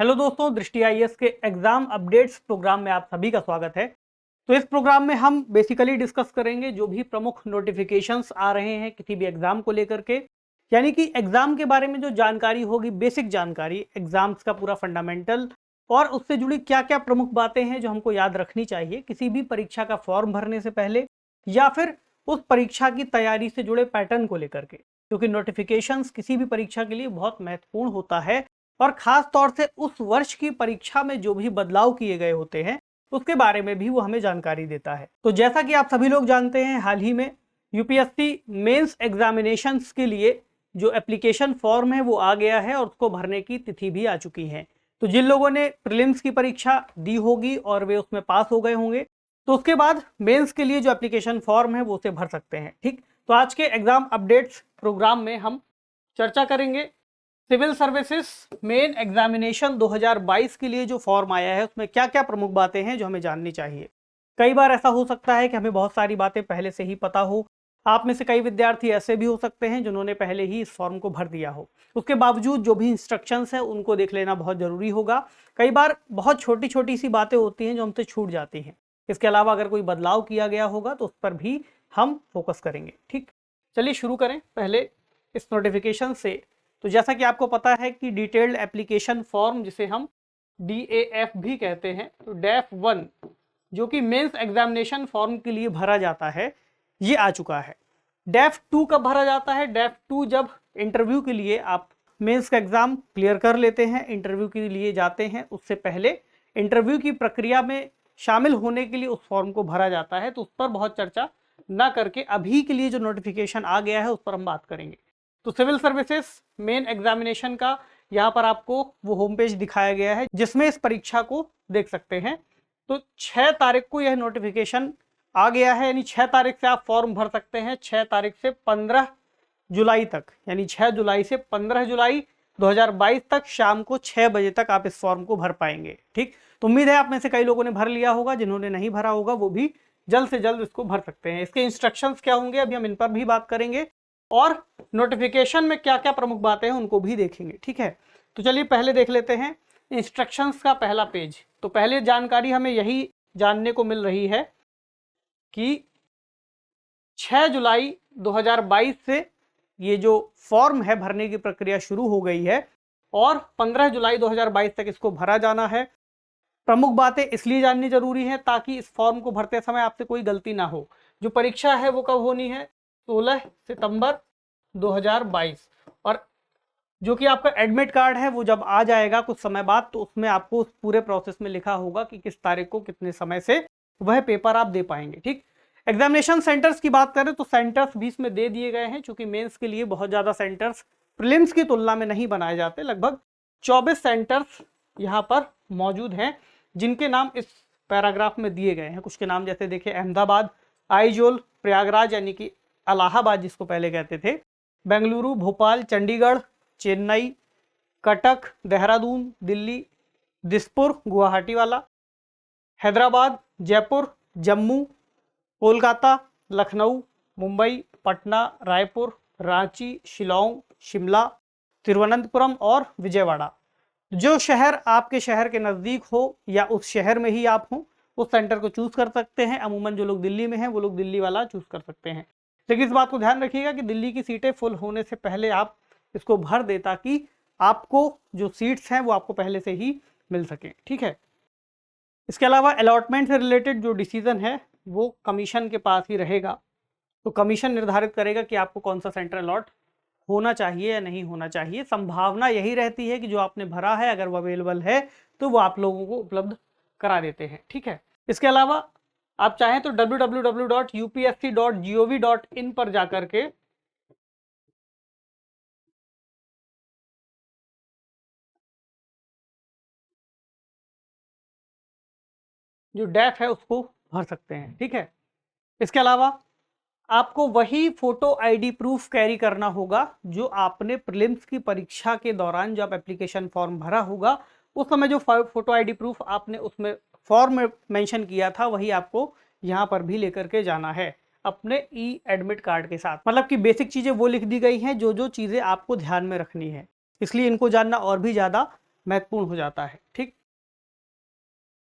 Hello दोस्तों, दृष्टि IAS के एग्जाम अपडेट्स प्रोग्राम में आप सभी का स्वागत है। तो इस प्रोग्राम में हम बेसिकली डिस्कस करेंगे जो भी प्रमुख नोटिफिकेशंस आ रहे हैं किसी भी एग्जाम को लेकर के, यानी कि एग्जाम के बारे में जो जानकारी होगी, बेसिक जानकारी, एग्जाम्स का पूरा फंडामेंटल और उससे जुड़ी क्या क्या प्रमुख बातें हैं जो हमको याद रखनी चाहिए किसी भी परीक्षा का फॉर्म भरने से पहले या फिर उस परीक्षा की तैयारी से जुड़े पैटर्न को लेकर के, क्योंकि नोटिफिकेशंस किसी भी परीक्षा के लिए बहुत महत्वपूर्ण होता है और खास तौर से उस वर्ष की परीक्षा में जो भी बदलाव किए गए होते हैं उसके बारे में भी वो हमें जानकारी देता है। तो जैसा कि आप सभी लोग जानते हैं, हाल ही में यूपीएससी मेंस एग्जामिनेशंस के लिए जो एप्लीकेशन फॉर्म है वो आ गया है और उसको भरने की तिथि भी आ चुकी है। तो जिन लोगों ने प्रीलिम्स की परीक्षा दी होगी और वे उसमें पास हो गए होंगे तो उसके बाद मेंस के लिए जो एप्लीकेशन फॉर्म है वो उसे भर सकते हैं। ठीक, तो आज के एग्जाम अपडेट्स प्रोग्राम में हम चर्चा करेंगे सिविल सर्विसेज मेन एग्जामिनेशन 2022 के लिए जो फॉर्म आया है उसमें क्या क्या प्रमुख बातें हैं जो हमें जाननी चाहिए। कई बार ऐसा हो सकता है कि हमें बहुत सारी बातें पहले से ही पता हो। आप में से कई विद्यार्थी ऐसे भी हो सकते हैं जिन्होंने पहले ही इस फॉर्म को भर दिया हो, उसके बावजूद जो भी इंस्ट्रक्शंस हैं उनको देख लेना बहुत ज़रूरी होगा। कई बार बहुत छोटी छोटी सी बातें होती हैं जो हमसे छूट जाती हैं। इसके अलावा अगर कोई बदलाव किया गया होगा तो उस पर भी हम फोकस करेंगे। ठीक, चलिए शुरू करें पहले इस नोटिफिकेशन से। तो जैसा कि आपको पता है कि डिटेल्ड एप्लीकेशन फॉर्म, जिसे हम DAF भी कहते हैं, तो DAF 1 जो कि मेंस एग्जामिनेशन फॉर्म के लिए भरा जाता है ये आ चुका है। DAF 2 कब भरा जाता है? DAF 2 जब इंटरव्यू के लिए आप मेंस का एग्जाम क्लियर कर लेते हैं, इंटरव्यू के लिए जाते हैं, उससे पहले इंटरव्यू की प्रक्रिया में शामिल होने के लिए उस फॉर्म को भरा जाता है। तो उस पर बहुत चर्चा ना करके अभी के लिए जो नोटिफिकेशन आ गया है उस पर हम बात करेंगे। तो सिविल सर्विसेज मेन एग्जामिनेशन का यहाँ पर आपको वो होम पेज दिखाया गया है जिसमें इस परीक्षा को देख सकते हैं। तो 6 तारीख को यह नोटिफिकेशन आ गया है, यानी 6 तारीख से आप फॉर्म भर सकते हैं। 6 तारीख से 15 जुलाई तक, यानी 6 जुलाई से 15 जुलाई 2022 तक शाम को 6 बजे तक आप इस फॉर्म को भर पाएंगे। ठीक, तो उम्मीद है आप में से कई लोगों ने भर लिया होगा, जिन्होंने नहीं भरा होगा वो भी जल्द से जल्द इसको भर सकते हैं। इसके इंस्ट्रक्शंस क्या होंगे अभी हम इन पर भी बात करेंगे और नोटिफिकेशन में क्या क्या प्रमुख बातें हैं उनको भी देखेंगे। ठीक है, तो चलिए पहले देख लेते हैं इंस्ट्रक्शंस का पहला पेज। तो पहले जानकारी हमें यही जानने को मिल रही है कि 6 जुलाई 2022 से ये जो फॉर्म है भरने की प्रक्रिया शुरू हो गई है और 15 जुलाई 2022 तक इसको भरा जाना है। प्रमुख बातें इसलिए जाननी जरूरी है ताकि इस फॉर्म को भरते समय आपसे कोई गलती ना हो। जो परीक्षा है वो कब होनी है? 16 सितंबर 2022। और जो कि आपका एडमिट कार्ड है वो जब आ जाएगा कुछ समय बाद तो उसमें आपको उस पूरे प्रोसेस में लिखा होगा कि किस तारीख को कितने समय से वह पेपर आप दे पाएंगे। ठीक, एग्जामिनेशन सेंटर्स की बात करें तो सेंटर्स भी इसमें दे दिए गए हैं, चूंकि मेंस के लिए बहुत ज़्यादा सेंटर्स प्रीलिम्स की तुलना में नहीं बनाए जाते। लगभग 24 सेंटर्स यहाँ पर मौजूद हैं जिनके नाम इस पैराग्राफ में दिए गए हैं। कुछ के नाम जैसे देखिए अहमदाबाद, आइजोल, प्रयागराज यानी कि इलाहाबाद जिसको पहले कहते थे, बेंगलुरु, भोपाल, चंडीगढ़, चेन्नई, कटक, देहरादून, दिल्ली, दिसपुर गुवाहाटी वाला, हैदराबाद, जयपुर, जम्मू, कोलकाता, लखनऊ, मुंबई, पटना, रायपुर, रांची, शिलोंग, शिमला, तिरुवनंतपुरम और विजयवाड़ा। जो शहर आपके शहर के नज़दीक हो या उस शहर में ही आप हो उस सेंटर को चूज कर सकते हैं। अमूमन जो लोग दिल्ली में हैं वो लोग दिल्ली वाला चूज कर सकते हैं, लेकिन इस बात को ध्यान रखिएगा कि दिल्ली की सीटें फुल होने से पहले आप इसको भर दे ताकि आपको जो सीट्स हैं वो आपको पहले से ही मिल सके। ठीक है, इसके अलावा अलॉटमेंट से रिलेटेड जो डिसीजन है वो कमीशन के पास ही रहेगा। तो कमीशन निर्धारित करेगा कि आपको कौन सा सेंटर अलॉट होना चाहिए या नहीं होना चाहिए। संभावना यही रहती है कि जो आपने भरा है अगर वो अवेलेबल है तो वो आप लोगों को उपलब्ध करा देते हैं। ठीक है, इसके अलावा आप चाहें तो www.upsc.gov.in पर जाकर के जो डैफ है उसको भर सकते हैं। ठीक है, इसके अलावा आपको वही फोटो आईडी प्रूफ कैरी करना होगा जो आपने प्रीलिम्स की परीक्षा के दौरान जब एप्लीकेशन फॉर्म भरा होगा उस समय जो फोटो आईडी प्रूफ आपने उसमें फॉर्म में मेंशन किया था वही आपको यहाँ पर भी लेकर के जाना है अपने ई एडमिट कार्ड के साथ। मतलब कि बेसिक चीज़ें वो लिख दी गई हैं जो जो चीज़ें आपको ध्यान में रखनी है, इसलिए इनको जानना और भी ज़्यादा महत्वपूर्ण हो जाता है। ठीक,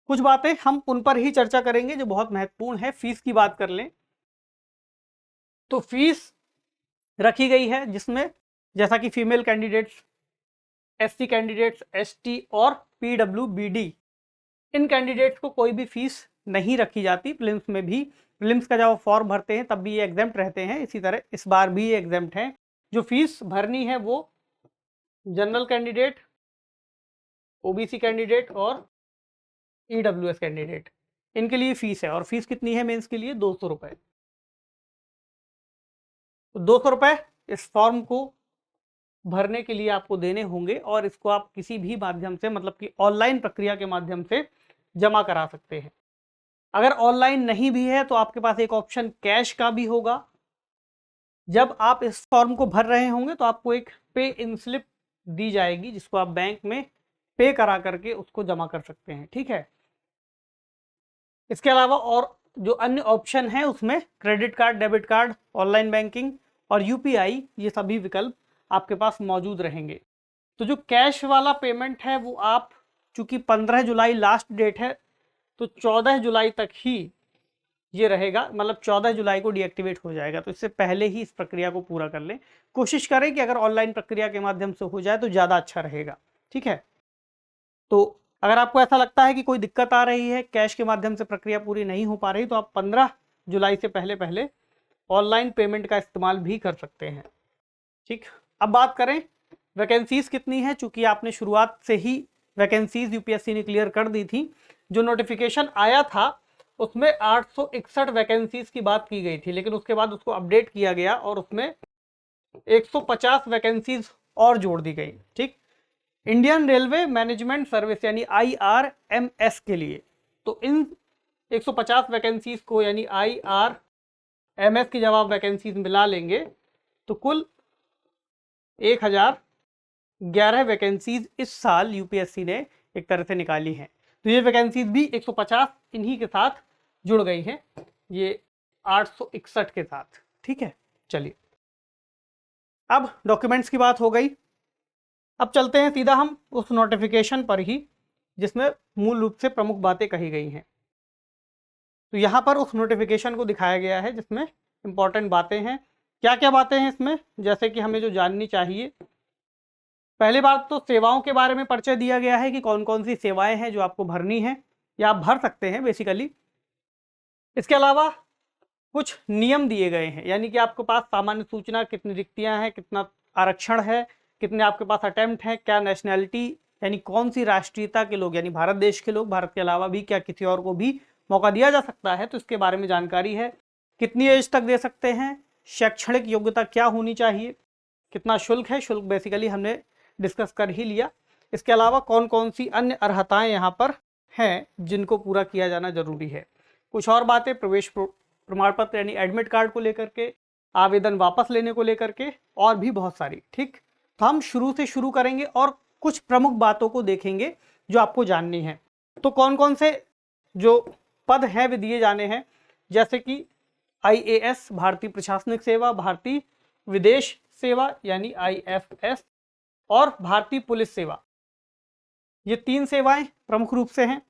कुछ बातें हम उन पर ही चर्चा करेंगे जो बहुत महत्वपूर्ण है। फीस की बात कर लें तो फीस रखी गई है जिसमें जैसा कि female candidates, SC candidates, ST और पीडब्ल्यूबीडी, इन कैंडिडेट्स को कोई भी फीस नहीं रखी जाती। प्रीलिम्स में भी, प्रीलिम्स का जब फॉर्म भरते हैं तब भी ये एग्जाम्प्ट रहते हैं, इसी तरह इस बार भी ये एग्जाम्प्ट हैं। जो फीस भरनी है वो जनरल कैंडिडेट, ओबीसी कैंडिडेट और ईडब्ल्यूएस कैंडिडेट, इनके लिए फीस है। और फीस कितनी है मेंस के लिए? 200 रुपए। तो 200 रुपए इस फॉर्म को भरने के लिए आपको देने होंगे और इसको आप किसी भी माध्यम से, मतलब कि ऑनलाइन प्रक्रिया के माध्यम से जमा करा सकते हैं। अगर ऑनलाइन नहीं भी है तो आपके पास एक ऑप्शन कैश का भी होगा। जब आप इस फॉर्म को भर रहे होंगे तो आपको एक पे इन स्लिप दी जाएगी जिसको आप बैंक में पे करा करके उसको जमा कर सकते हैं। ठीक है, इसके अलावा और जो अन्य ऑप्शन है उसमें credit card, debit card, online banking और यूपीआई, ये सभी विकल्प आपके पास मौजूद रहेंगे। तो जो कैश वाला पेमेंट है वो आप, चूंकि 15 जुलाई लास्ट डेट है तो 14 जुलाई तक ही ये रहेगा, मतलब 14 जुलाई को डीएक्टिवेट हो जाएगा। तो इससे पहले ही इस प्रक्रिया को पूरा कर लें। कोशिश करें कि अगर ऑनलाइन प्रक्रिया के माध्यम से हो जाए तो ज़्यादा अच्छा रहेगा। ठीक है, तो अगर आपको ऐसा लगता है कि कोई दिक्कत आ रही है, कैश के माध्यम से प्रक्रिया पूरी नहीं हो पा रही, तो आप 15 जुलाई से पहले पहले ऑनलाइन पेमेंट का इस्तेमाल भी कर सकते हैं। ठीक, अब बात करें वैकेंसीज कितनी है। चूंकि आपने शुरुआत से ही वैकेंसीज यूपीएससी ने क्लियर कर दी थी, जो नोटिफिकेशन आया था उसमें 861 वैकेंसीज की बात की गई थी, लेकिन उसके बाद उसको अपडेट किया गया और उसमें 150 वैकेंसीज और जोड़ दी गई। ठीक, इंडियन रेलवे मैनेजमेंट सर्विस यानी IRMS के लिए। तो इन 150 वैकेंसीज को यानी IRMS की जब आप वैकेंसीज मिला लेंगे तो कुल 1011 वैकेंसीज इस साल यूपीएससी ने एक तरह से निकाली हैं। तो ये वैकेंसीज भी 150 इन्हीं के साथ जुड़ गई हैं, ये 861 के साथ। ठीक है, चलिए अब डॉक्यूमेंट्स की बात हो गई। अब चलते हैं सीधा हम उस नोटिफिकेशन पर ही जिसमें मूल रूप से प्रमुख बातें कही गई हैं। तो यहाँ पर उस नोटिफिकेशन को दिखाया गया है जिसमें इंपॉर्टेंट बातें हैं। क्या क्या बातें हैं इसमें, जैसे कि हमें जो जाननी चाहिए। पहली बात तो सेवाओं के बारे में परिचय दिया गया है कि कौन कौन सी सेवाएं हैं जो आपको भरनी है या आप भर सकते हैं बेसिकली। इसके अलावा कुछ नियम दिए गए हैं, यानी कि आपके पास सामान्य सूचना, कितनी रिक्तियां हैं, कितना आरक्षण है, कितने आपके पास अटेम्प्ट हैं, क्या नेशनैलिटी यानी कौन सी राष्ट्रीयता के लोग, यानी भारत देश के लोग, भारत के अलावा भी क्या किसी और को भी मौका दिया जा सकता है, तो इसके बारे में जानकारी है। कितनी एज तक दे सकते हैं, शैक्षणिक योग्यता क्या होनी चाहिए, कितना शुल्क है, शुल्क बेसिकली हमने डिस्कस कर ही लिया। इसके अलावा कौन कौन सी अन्य अर्हताएं यहाँ पर हैं जिनको पूरा किया जाना जरूरी है। कुछ और बातें प्रवेश प्रमाण पत्र यानी एडमिट कार्ड को लेकर के, आवेदन वापस लेने को लेकर के, और भी बहुत सारी। ठीक, तो हम शुरू से शुरू करेंगे और कुछ प्रमुख बातों को देखेंगे जो आपको जाननी है। तो कौन कौन से जो पद हैं वे दिए जाने हैं, जैसे कि IAS भारतीय प्रशासनिक सेवा, भारतीय विदेश सेवा यानी IFS और भारतीय पुलिस सेवा, ये 3 सेवाएं प्रमुख रूप से हैं।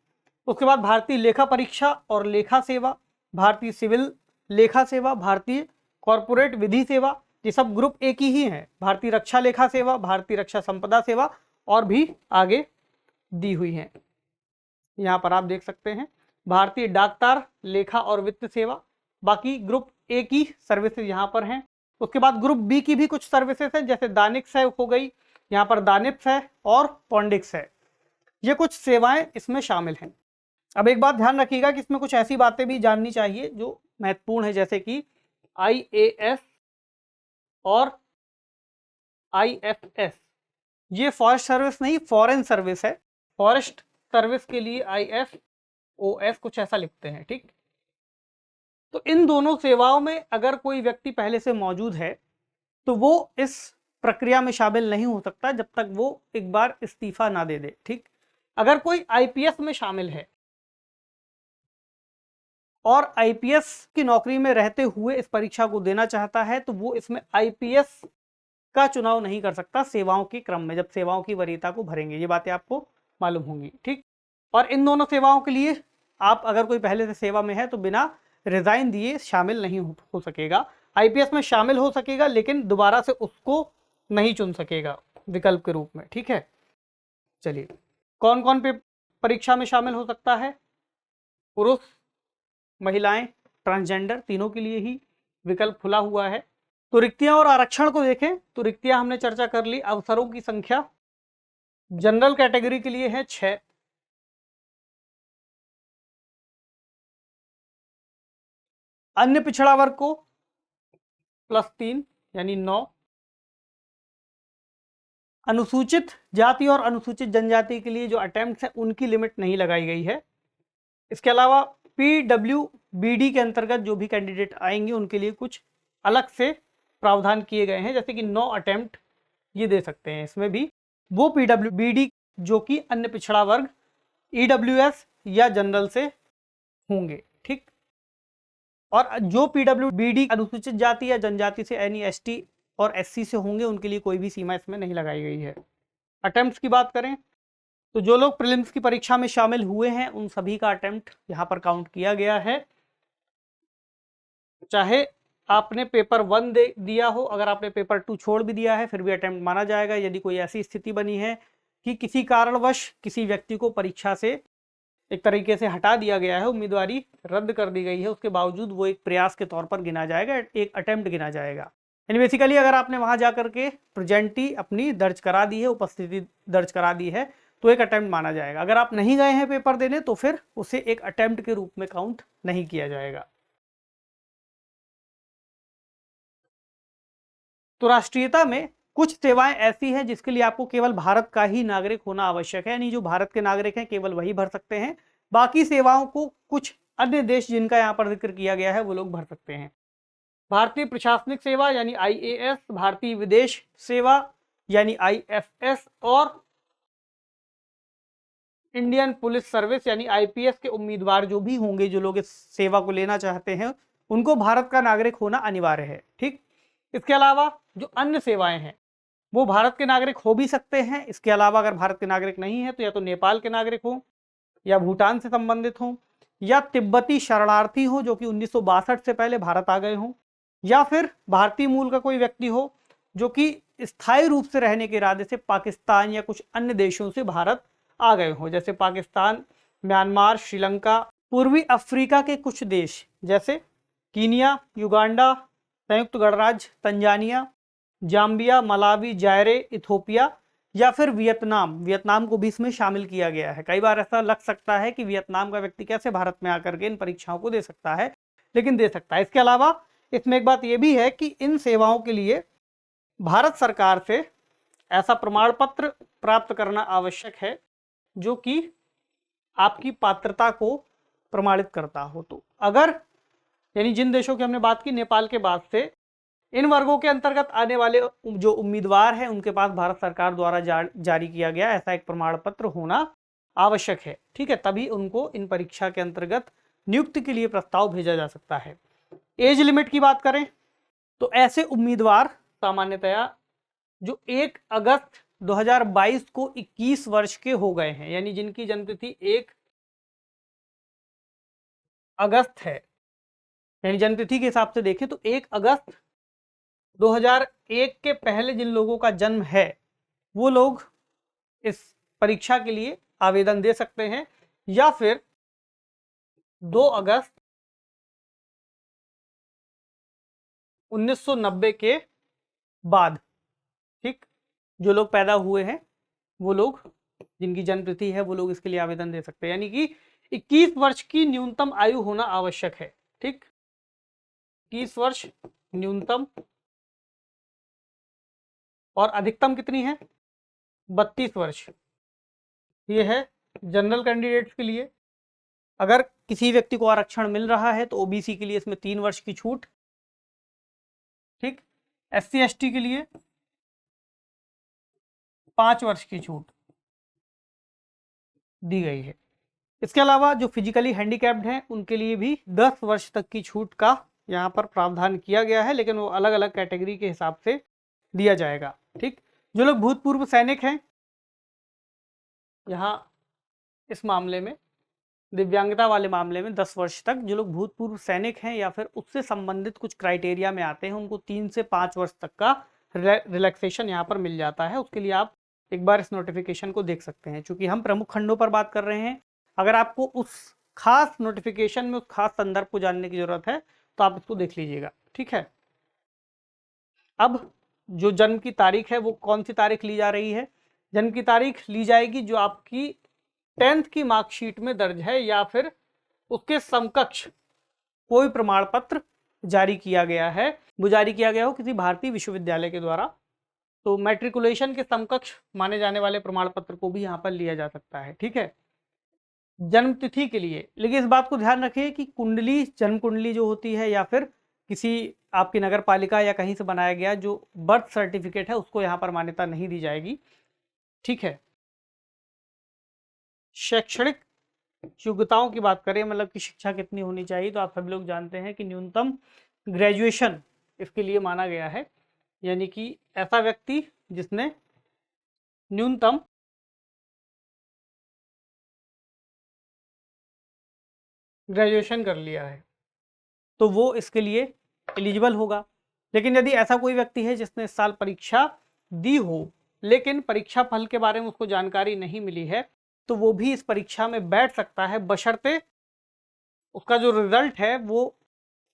उसके बाद भारतीय लेखा परीक्षा और लेखा सेवा, भारतीय सिविल लेखा सेवा, भारतीय कॉरपोरेट विधि सेवा, ये सब ग्रुप एक ही हैं। भारतीय रक्षा लेखा सेवा, भारतीय रक्षा संपदा सेवा और भी आगे दी हुई हैं। यहाँ पर आप देख सकते हैं भारतीय डाकतार लेखा और वित्त सेवा। बाकी ग्रुप ए की सर्विसेज यहाँ पर हैं। उसके बाद ग्रुप बी की भी कुछ सर्विसेज हैं, जैसे दानिक्स है हो गई, यहाँ पर दानिप्स है और पॉन्डिक्स है। ये कुछ सेवाएं इसमें शामिल हैं। अब एक बात ध्यान रखिएगा कि इसमें कुछ ऐसी बातें भी जाननी चाहिए जो महत्वपूर्ण है, जैसे कि IAS और IFS, ये फॉरेस्ट सर्विस नहीं, फॉरेन सर्विस है। फॉरेस्ट सर्विस के लिए IFOS कुछ ऐसा लिखते हैं। ठीक, तो इन दोनों सेवाओं में अगर कोई व्यक्ति पहले से मौजूद है तो वो इस प्रक्रिया में शामिल नहीं हो सकता जब तक वो एक बार इस्तीफा ना दे दे। ठीक, अगर कोई IPS में शामिल है और IPS की नौकरी में रहते हुए इस परीक्षा को देना चाहता है तो वो इसमें IPS का चुनाव नहीं कर सकता सेवाओं के क्रम में, जब सेवाओं की वरीयता को भरेंगे। ये बातें आपको मालूम होंगी, ठीक। और इन दोनों सेवाओं के लिए आप अगर कोई पहले से सेवा में है तो बिना रिजाइन दिए शामिल नहीं हो सकेगा। आईपीएस में शामिल हो सकेगा लेकिन दोबारा से उसको नहीं चुन सकेगा विकल्प के रूप में, ठीक है। चलिए, कौन कौन पे परीक्षा में शामिल हो सकता है? पुरुष, महिलाएं, ट्रांसजेंडर, तीनों के लिए ही विकल्प खुला हुआ है। तो रिक्तियां और आरक्षण को देखें तो रिक्तियां हमने चर्चा कर ली। अवसरों की संख्या जनरल कैटेगरी के लिए है 6, अन्य पिछड़ा वर्ग को +3 यानी 9, अनुसूचित जाति और अनुसूचित जनजाति के लिए जो अटेम्प्ट है उनकी लिमिट नहीं लगाई गई है। इसके अलावा PWBD के अंतर्गत जो भी कैंडिडेट आएंगे उनके लिए कुछ अलग से प्रावधान किए गए हैं, जैसे कि 9 अटेम्प्ट ये दे सकते हैं। इसमें भी वो PWBD जो कि अन्य पिछड़ा वर्ग EWS या जनरल से होंगे, ठीक। और जो PWBD अनुसूचित जाति या जनजाति से यानी ST और SC से होंगे उनके लिए कोई भी सीमा इसमें नहीं लगाई गई है। अटेम्प्ट्स की बात करें तो जो लोग प्रीलिम्स की परीक्षा में शामिल हुए हैं उन सभी का अटेम्प्ट यहाँ पर काउंट किया गया है। चाहे आपने पेपर 1 दिया हो, अगर आपने पेपर 2 छोड़ भी दिया है फिर भी अटेम्प्ट माना जाएगा। यदि कोई ऐसी स्थिति बनी है कि किसी कारणवश किसी व्यक्ति को परीक्षा से एक तरीके से हटा दिया गया है, उम्मीदवारी रद्द कर दी गई है, उसके बावजूद वो एक प्रयास के तौर पर गिना जाएगा, एक अटेम्प्ट गिना जाएगा। यानी बेसिकली अगर आपने वहां जाकर के प्रेजेंटी अपनी दर्ज करा दी है, उपस्थिति दर्ज करा दी है, तो एक अटेम्प्ट माना जाएगा। अगर आप नहीं गए हैं पेपर देने तो फिर उसे एक अटेम्प्ट के रूप में काउंट नहीं किया जाएगा। तो राष्ट्रीयता में कुछ सेवाएं ऐसी हैं जिसके लिए आपको केवल भारत का ही नागरिक होना आवश्यक है, यानी जो भारत के नागरिक हैं केवल वही भर सकते हैं। बाकी सेवाओं को कुछ अन्य देश जिनका यहाँ पर जिक्र किया गया है वो लोग भर सकते हैं। भारतीय प्रशासनिक सेवा यानी IAS, भारतीय विदेश सेवा यानी IFS और इंडियन पुलिस सर्विस यानी IPS के उम्मीदवार जो भी होंगे, जो लोग इस सेवा को लेना चाहते हैं, उनको भारत का नागरिक होना अनिवार्य है, ठीक। इसके अलावा जो अन्य सेवाएं हैं वो भारत के नागरिक हो भी सकते हैं। इसके अलावा अगर भारत के नागरिक नहीं है तो या तो नेपाल के नागरिक हो, या भूटान से संबंधित हो, या तिब्बती शरणार्थी हो जो कि 1962 से पहले भारत आ गए हों, या फिर भारतीय मूल का कोई व्यक्ति हो जो कि स्थायी रूप से रहने के इरादे से पाकिस्तान या कुछ अन्य देशों से भारत आ गए हों, जैसे पाकिस्तान, म्यांमार, श्रीलंका, पूर्वी अफ्रीका के कुछ देश जैसे कीनिया, युगांडा, संयुक्त गणराज्य तंजानिया, जाम्बिया, मलावी, जायरे, इथोपिया, या फिर वियतनाम को भी इसमें शामिल किया गया है। कई बार ऐसा लग सकता है कि वियतनाम का व्यक्ति कैसे भारत में आकर के इन परीक्षाओं को दे सकता है, लेकिन दे सकता है। इसके अलावा इसमें एक बात यह भी है कि इन सेवाओं के लिए भारत सरकार से ऐसा प्रमाण पत्र प्राप्त करना आवश्यक है जो कि आपकी पात्रता को प्रमाणित करता हो। तो अगर यानी जिन देशों की हमने बात की नेपाल के बाद से, इन वर्गों के अंतर्गत आने वाले जो उम्मीदवार हैं उनके पास भारत सरकार द्वारा जारी किया गया ऐसा एक प्रमाण पत्र होना आवश्यक है, ठीक है। तभी उनको इन परीक्षा के अंतर्गत नियुक्ति के लिए प्रस्ताव भेजा जा सकता है। एज लिमिट की बात करें तो ऐसे उम्मीदवार सामान्यतया जो 1 अगस्त 2022 को 21 वर्ष के हो गए हैं, यानी जिनकी जन्मतिथि 1 अगस्त है, यानी जन्मतिथि के हिसाब से देखें तो 1 अगस्त 2001 के पहले जिन लोगों का जन्म है वो लोग इस परीक्षा के लिए आवेदन दे सकते हैं, या फिर 2 अगस्त 1990 के बाद, ठीक, जो लोग पैदा हुए हैं वो लोग, जिनकी जन्मतिथि है वो लोग इसके लिए आवेदन दे सकते हैं। यानी कि 21 वर्ष की न्यूनतम आयु होना आवश्यक है, ठीक, 21 वर्ष न्यूनतम, और अधिकतम कितनी है? 32 वर्ष। ये है जनरल कैंडिडेट्स के लिए। अगर किसी व्यक्ति को आरक्षण मिल रहा है तो ओबीसी के लिए इसमें 3 वर्ष की छूट, ठीक, SC ST के लिए 5 वर्ष की छूट दी गई है। इसके अलावा जो फिजिकली हैंडीकैप्ड हैं उनके लिए भी 10 वर्ष तक की छूट का यहाँ पर प्रावधान किया गया है, लेकिन वो अलग अलग कैटेगरी के हिसाब से दिया जाएगा। ठीक, जो लोग भूतपूर्व सैनिक हैं, यहाँ इस मामले में दिव्यांगता वाले मामले में 10 वर्ष तक जो लोग भूतपूर्व सैनिक हैं या फिर उससे संबंधित कुछ क्राइटेरिया में आते हैं, उनको 3 से 5 वर्ष तक का रिलैक्सेशन यहाँ पर मिल जाता है। उसके लिए आप एक बार इस नोटिफिकेशन को देख सकते हैं। चूंकि हम प्रमुख खंडों पर बात कर रहे हैं, अगर आपको उस खास नोटिफिकेशन में उस खास संदर्भ को जानने की जरूरत है तो आप इसको देख लीजिएगा। ठीक है, अब जो जन्म की तारीख है वो कौन सी तारीख ली जा रही है? जन्म की तारीख ली जाएगी जो आपकी 10th की मार्कशीट में दर्ज है या फिर उसके समकक्ष कोई प्रमाण पत्र जारी किया गया है, वो जारी किया गया हो किसी भारतीय विश्वविद्यालय के द्वारा। तो मैट्रिकुलेशन के समकक्ष माने जाने वाले प्रमाण पत्र को भी यहाँ पर लिया जा सकता है। ठीक है, जन्म तिथि के लिए, लेकिन इस बात को ध्यान रखिए कि कुंडली, जन्म कुंडली जो होती है या फिर किसी आपकी नगर पालिका या कहीं से बनाया गया जो बर्थ सर्टिफिकेट है उसको यहाँ पर मान्यता नहीं दी जाएगी। ठीक है, शैक्षणिक योग्यताओं की बात करें, मतलब कि शिक्षा कितनी होनी चाहिए, तो आप सभी लोग जानते हैं कि न्यूनतम ग्रेजुएशन इसके लिए माना गया है। यानी कि ऐसा व्यक्ति जिसने न्यूनतम ग्रेजुएशन कर लिया है तो वो इसके लिए एलिजिबल होगा। लेकिन यदि ऐसा कोई व्यक्ति है जिसने इस साल परीक्षा दी हो लेकिन परीक्षा फल के बारे में उसको जानकारी नहीं मिली है, तो वो भी इस परीक्षा में बैठ सकता है, बशर्ते उसका जो रिजल्ट है वो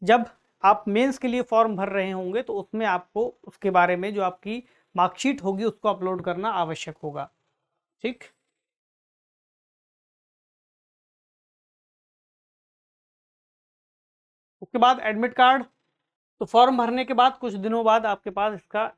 जब आप मेंस के लिए फॉर्म भर रहे होंगे तो उसमें आपको उसके बारे में जो आपकी मार्कशीट होगी उसको अपलोड करना आवश्यक होगा। ठीक, उसके बाद एडमिट कार्ड। तो फॉर्म भरने के बाद कुछ दिनों बाद आपके पास इसका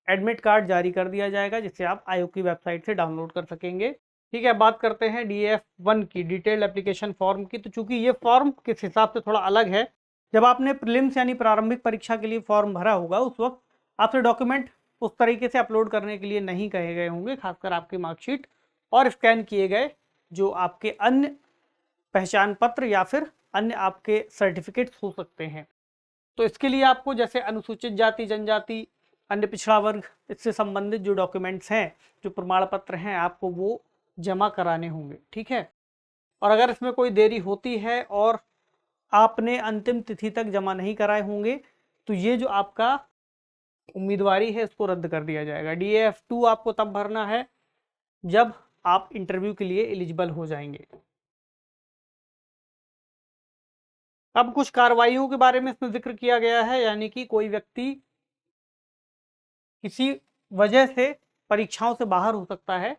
एडमिट कार्ड जारी कर दिया जाएगा, जिसे आप आयोग की वेबसाइट से डाउनलोड कर सकेंगे। ठीक है, बात करते हैं DF1 की, डिटेल्ड एप्लीकेशन फॉर्म की। तो चूंकि ये फॉर्म किस हिसाब से थोड़ा अलग है, जब आपने प्रीलिम्स यानी प्रारंभिक परीक्षा के लिए फॉर्म भरा होगा उस वक्त आपसे डॉक्यूमेंट उस तरीके से अपलोड करने के लिए नहीं कहे गए होंगे, खासकर आपकी मार्कशीट और स्कैन किए गए जो आपके अन्य पहचान पत्र या फिर अन्य आपके सर्टिफिकेट्स हो सकते हैं। तो इसके लिए आपको जैसे अनुसूचित जाति जनजाति, अन्य पिछड़ा वर्ग, इससे संबंधित जो डॉक्यूमेंट्स हैं, जो प्रमाण पत्र हैं, आपको वो जमा कराने होंगे। ठीक है, और अगर इसमें कोई देरी होती है और आपने अंतिम तिथि तक जमा नहीं कराए होंगे तो ये जो आपका उम्मीदवारी है इसको रद्द कर दिया जाएगा। DF2 आपको तब भरना है जब आप इंटरव्यू के लिए एलिजिबल हो जाएंगे। अब कुछ कार्रवाइयों के बारे में इसमें जिक्र किया गया है, यानी कि कोई व्यक्ति किसी वजह से परीक्षाओं से बाहर हो सकता है,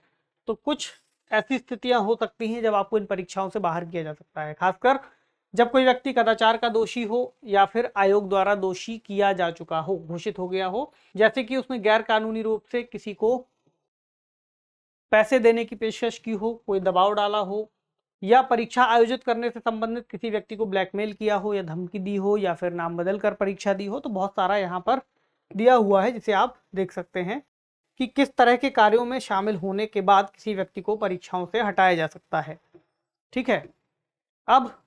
तो कुछ ऐसी स्थितियां हो सकती हैं जब आपको इन परीक्षाओं से बाहर किया जा सकता है, खासकर जब कोई व्यक्ति कदाचार का दोषी हो या फिर आयोग द्वारा दोषी किया जा चुका हो, घोषित हो गया हो, जैसे कि उसने गैर कानूनी रूप से किसी को पैसे देने की पेशकश की हो, कोई दबाव डाला हो, या परीक्षा आयोजित करने से संबंधित किसी व्यक्ति को ब्लैकमेल किया हो या धमकी दी हो या फिर नाम बदल कर परीक्षा दी हो। तो बहुत सारा यहाँ पर दिया हुआ है जिसे आप देख सकते हैं कि किस तरह के कार्यों में शामिल होने के बाद किसी व्यक्ति को परीक्षाओं से हटाया जा सकता है। ठीक है, अब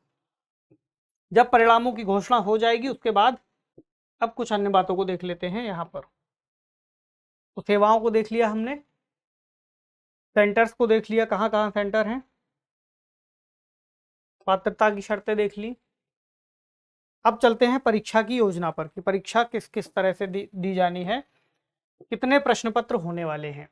जब परिणामों की घोषणा हो जाएगी उसके बाद अब कुछ अन्य बातों को देख लेते हैं। यहाँ पर तो सेवाओं को देख लिया हमने, सेंटर्स को देख लिया, कहाँ कहाँ सेंटर हैं, पात्रता की शर्तें देख ली। अब चलते हैं परीक्षा की योजना पर कि परीक्षा किस किस तरह से दी जानी है, कितने प्रश्न पत्र होने वाले हैं।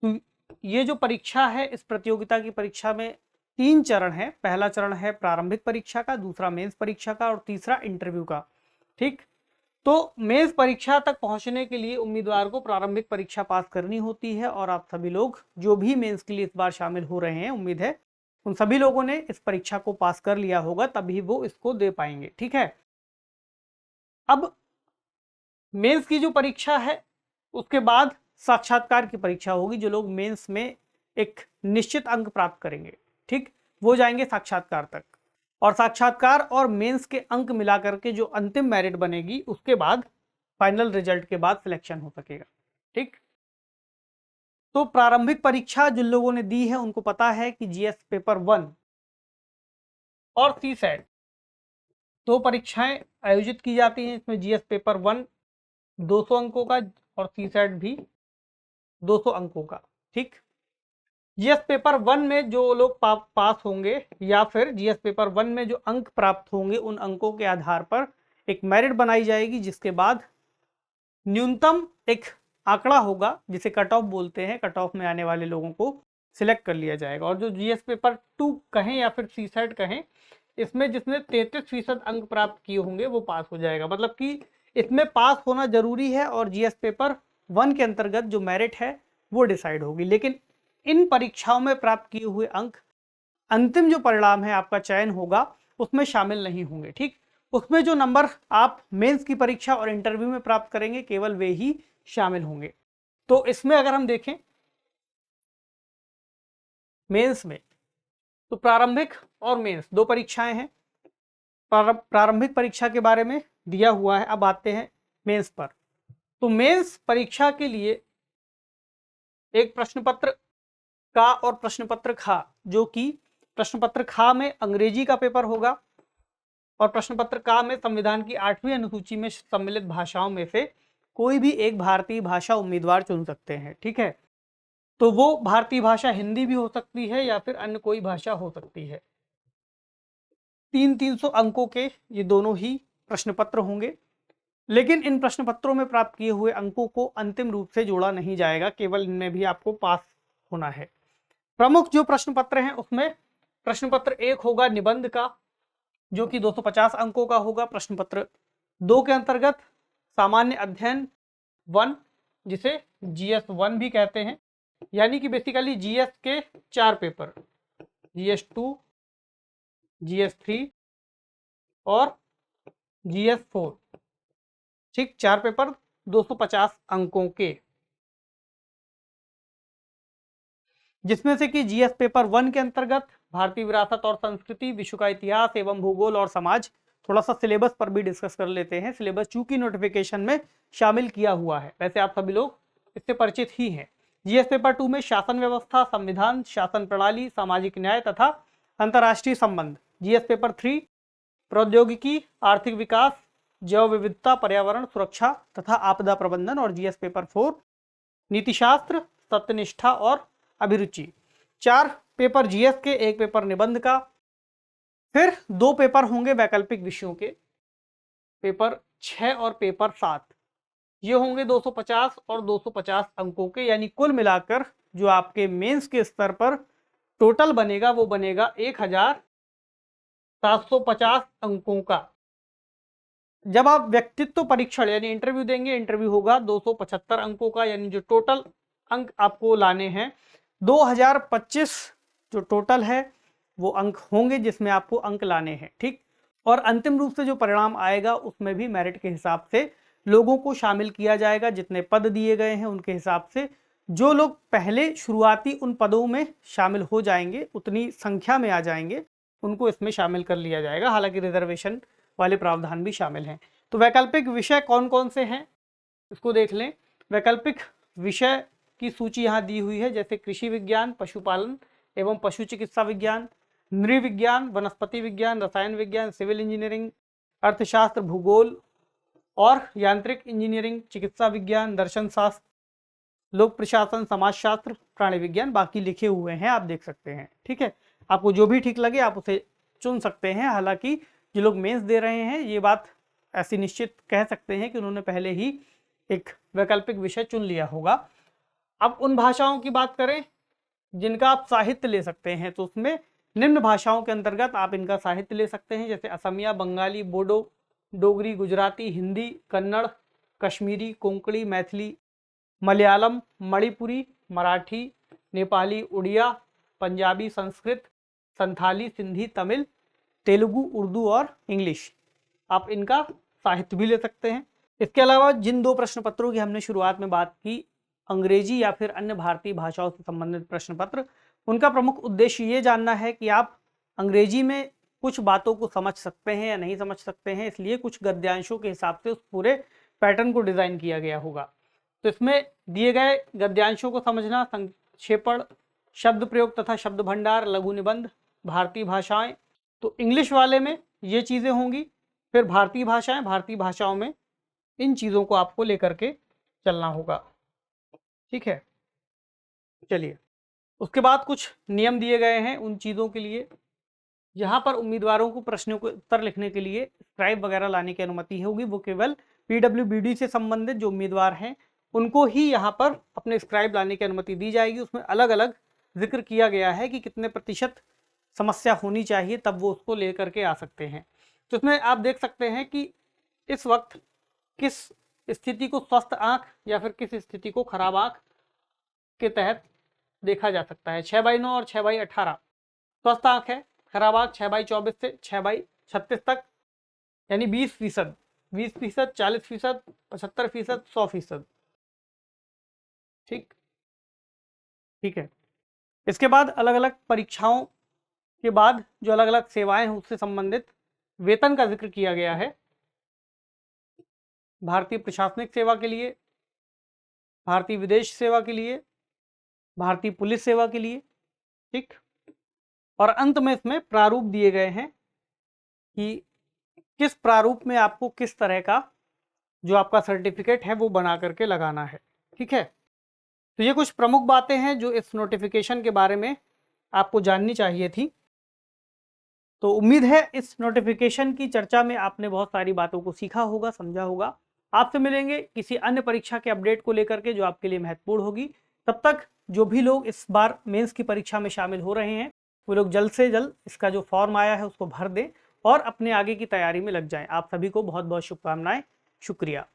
तो ये जो परीक्षा है, इस प्रतियोगिता की परीक्षा में 3 चरण है। पहला चरण है प्रारंभिक परीक्षा का, दूसरा मेंस परीक्षा का और तीसरा इंटरव्यू का। ठीक, तो मेंस परीक्षा तक पहुंचने के लिए उम्मीदवार को प्रारंभिक परीक्षा पास करनी होती है, और आप सभी लोग जो भी मेंस के लिए इस बार शामिल हो रहे हैं, उम्मीद है उन सभी लोगों ने इस परीक्षा को पास कर लिया होगा, तभी वो इसको दे पाएंगे। ठीक है, अब मेंस की जो परीक्षा है उसके बाद साक्षात्कार की परीक्षा होगी। जो लोग मेंस में एक निश्चित अंक प्राप्त करेंगे, ठीक, वो जाएंगे साक्षात्कार तक, और साक्षात्कार और मेंस के अंक मिलाकर के जो अंतिम मेरिट बनेगी उसके बाद फाइनल रिजल्ट के बाद सिलेक्शन हो सकेगा। ठीक, तो प्रारंभिक परीक्षा जिन लोगों ने दी है उनको पता है कि GS पेपर 1 और CSAT 2 परीक्षाएं आयोजित की जाती हैं। इसमें GS पेपर 1 200 अंकों का और सीसेट भी 200 अंकों का। ठीक, जीएस पेपर 1 में जो लोग पास होंगे या फिर जीएस पेपर 1 में जो अंक प्राप्त होंगे उन अंकों के आधार पर एक मेरिट बनाई जाएगी, जिसके बाद न्यूनतम एक आंकड़ा होगा जिसे कट ऑफ बोलते हैं। कट ऑफ में आने वाले लोगों को सिलेक्ट कर लिया जाएगा। और जो जीएस पेपर 2 कहें या फिर सीसेट कहें, इसमें जिसने 33% अंक प्राप्त किए होंगे वो पास हो जाएगा। मतलब कि इसमें पास होना जरूरी है और जीएस पेपर 1 के अंतर्गत जो मेरिट है वो डिसाइड होगी। लेकिन इन परीक्षाओं में प्राप्त किए हुए अंक अंतिम जो परिणाम है आपका चयन होगा उसमें शामिल नहीं होंगे। ठीक, उसमें जो नंबर आप मेंस की परीक्षा और इंटरव्यू में प्राप्त करेंगे केवल वे ही शामिल होंगे। तो इसमें अगर हम देखें मेंस में, तो प्रारंभिक और मेंस 2 परीक्षाएं हैं। प्रारंभिक परीक्षा के बारे में दिया हुआ है। अब आते हैं मेंस पर। तो मेंस परीक्षा के लिए एक प्रश्न पत्र का और प्रश्न पत्र खा, जो कि प्रश्न पत्र खा में अंग्रेजी का पेपर होगा और प्रश्न पत्र का में संविधान की 8वीं अनुसूची में सम्मिलित भाषाओं में से कोई भी एक भारतीय भाषा उम्मीदवार चुन सकते हैं। ठीक है, तो वो भारतीय भाषा हिंदी भी हो सकती है या फिर अन्य कोई भाषा हो सकती है। 300 अंकों के ये दोनों ही प्रश्न पत्र होंगे। लेकिन इन प्रश्न पत्रों में प्राप्त किए हुए अंकों को अंतिम रूप से जोड़ा नहीं जाएगा, केवल इनमें भी आपको पास होना है। प्रमुख जो प्रश्न पत्र हैं उसमें प्रश्न पत्र 1 होगा निबंध का, जो कि 250 अंकों का होगा। प्रश्न पत्र 2 के अंतर्गत सामान्य अध्ययन 1, जिसे जीएस 1 भी कहते हैं, यानी कि बेसिकली जीएस के 4 पेपर, जीएस 2, जीएस 3 और जीएस 4। ठीक, 4 पेपर 250 अंकों के, जिसमें से कि जीएस पेपर 1 के अंतर्गत भारतीय विरासत और संस्कृति, विश्व का इतिहास एवं भूगोल और समाज। थोड़ा सा सिलेबस पर भी डिस्कस कर लेते हैं। सिलेबस चूंकि नोटिफिकेशन में शामिल किया हुआ है, वैसे आप सभी लोग इससे परिचित ही हैं। जीएस पेपर 2 में शासन व्यवस्था, संविधान, शासन प्रणाली, सामाजिक न्याय तथा अंतर्राष्ट्रीय संबंध। जीएस पेपर 3 प्रौद्योगिकी, आर्थिक विकास, जैव विविधता, पर्यावरण सुरक्षा तथा आपदा प्रबंधन। और जीएस पेपर 4 नीतिशास्त्र, सत्यनिष्ठा और अभिरुचि। 4 पेपर जीएस के, 1 पेपर निबंध का। फिर 2 पेपर होंगे वैकल्पिक विषयों के, पेपर 6 और पेपर 7। ये होंगे 250 और 250 अंकों के, यानी कुल मिलाकर जो आपके मेंस के स्तर पर टोटल बनेगा वो बनेगा 1750 अंकों का। जब आप व्यक्तित्व परीक्षण यानी इंटरव्यू देंगे, इंटरव्यू होगा 275 अंकों का, यानी जो टोटल अंक आपको लाने हैं 2025 जो टोटल है वो अंक होंगे जिसमें आपको अंक लाने हैं। ठीक, और अंतिम रूप से जो परिणाम आएगा उसमें भी मेरिट के हिसाब से लोगों को शामिल किया जाएगा। जितने पद दिए गए हैं उनके हिसाब से जो लोग पहले शुरुआती उन पदों में शामिल हो जाएंगे, उतनी संख्या में आ जाएंगे, उनको इसमें शामिल कर लिया जाएगा। हालांकि रिजर्वेशन वाले प्रावधान भी शामिल हैं। तो वैकल्पिक विषय कौन कौन से हैं इसको देख लें। वैकल्पिक विषय की सूची यहाँ दी हुई है, जैसे कृषि विज्ञान, पशुपालन एवं पशु चिकित्सा विज्ञान, नृविज्ञान, वनस्पति विज्ञान, रसायन विज्ञान, सिविल इंजीनियरिंग, अर्थशास्त्र, भूगोल और यांत्रिक इंजीनियरिंग, चिकित्सा विज्ञान, दर्शन शास्त्र, लोक प्रशासन, समाजशास्त्र, प्राणी विज्ञान। बाकी लिखे हुए हैं, आप देख सकते हैं। ठीक है, आपको जो भी ठीक लगे आप उसे चुन सकते हैं। हालांकि जो लोग मेंस दे रहे हैं ये बात ऐसी निश्चित कह सकते हैं कि उन्होंने पहले ही एक वैकल्पिक विषय चुन लिया होगा। अब उन भाषाओं की बात करें जिनका आप साहित्य ले सकते हैं, तो उसमें निम्न भाषाओं के अंतर्गत आप इनका साहित्य ले सकते हैं, जैसे असमिया, बंगाली, बोडो, डोगरी, गुजराती, हिंदी, कन्नड़, कश्मीरी, कोंकणी, मैथिली, मलयालम, मणिपुरी, मराठी, नेपाली, उड़िया, पंजाबी, संस्कृत, संथाली, सिंधी, तमिल, तेलुगु, उर्दू और इंग्लिश। आप इनका साहित्य भी ले सकते हैं। इसके अलावा जिन 2 प्रश्न पत्रों की हमने शुरुआत में बात की, अंग्रेजी या फिर अन्य भारतीय भाषाओं से संबंधित प्रश्न पत्र, उनका प्रमुख उद्देश्य ये जानना है कि आप अंग्रेजी में कुछ बातों को समझ सकते हैं या नहीं समझ सकते हैं। इसलिए कुछ गद्यांशों के हिसाब से उस पूरे पैटर्न को डिजाइन किया गया होगा। तो इसमें दिए गए गद्यांशों को समझना, संक्षेपण, शब्द प्रयोग तथा शब्द भंडार, लघु निबंध, भारतीय भाषाएं। तो इंग्लिश वाले में ये चीज़ें होंगी। फिर भारतीय भाषाएं, भारतीय भाषाओं में इन चीज़ों को आपको लेकर के चलना होगा। ठीक है, चलिए उसके बाद कुछ नियम दिए गए हैं उन चीज़ों के लिए। यहाँ पर उम्मीदवारों को प्रश्नों के उत्तर लिखने के लिए स्क्राइब वगैरह लाने की अनुमति होगी। वो केवल पीडब्ल्यूबीडी से संबंधित जो उम्मीदवार हैं उनको ही यहाँ पर अपने स्क्राइब लाने की अनुमति दी जाएगी। उसमें अलग अलग जिक्र किया गया है कि कितने प्रतिशत समस्या होनी चाहिए, तब वो उसको लेकर के आ सकते हैं। तो इसमें आप देख सकते हैं कि इस वक्त किस स्थिति को स्वस्थ आंख या फिर किस स्थिति को खराब आंख के तहत देखा जा सकता है। 6/9 और 6/18 स्वस्थ आंख है, खराब आंख 6/24 से 6/36 तक, यानी 20%, 20%, 40%, 75%, 100%। ठीक ठीक है। इसके बाद अलग अलग परीक्षाओं के बाद जो अलग अलग सेवाएं हैं उससे संबंधित वेतन का जिक्र किया गया है। भारतीय प्रशासनिक सेवा के लिए, भारतीय विदेश सेवा के लिए, भारतीय पुलिस सेवा के लिए। ठीक, और अंत में इसमें प्रारूप दिए गए हैं कि किस प्रारूप में आपको किस तरह का जो आपका सर्टिफिकेट है वो बना करके लगाना है। ठीक है, तो ये कुछ प्रमुख बातें हैं जो इस नोटिफिकेशन के बारे में आपको जाननी चाहिए थी। तो उम्मीद है इस नोटिफिकेशन की चर्चा में आपने बहुत सारी बातों को सीखा होगा, समझा होगा। आपसे मिलेंगे किसी अन्य परीक्षा के अपडेट को लेकर के जो आपके लिए महत्वपूर्ण होगी। तब तक जो भी लोग इस बार मेंस की परीक्षा में शामिल हो रहे हैं वो लोग जल्द से जल्द इसका जो फॉर्म आया है उसको भर दें और अपने आगे की तैयारी में लग जाएं। आप सभी को बहुत बहुत शुभकामनाएं। शुक्रिया।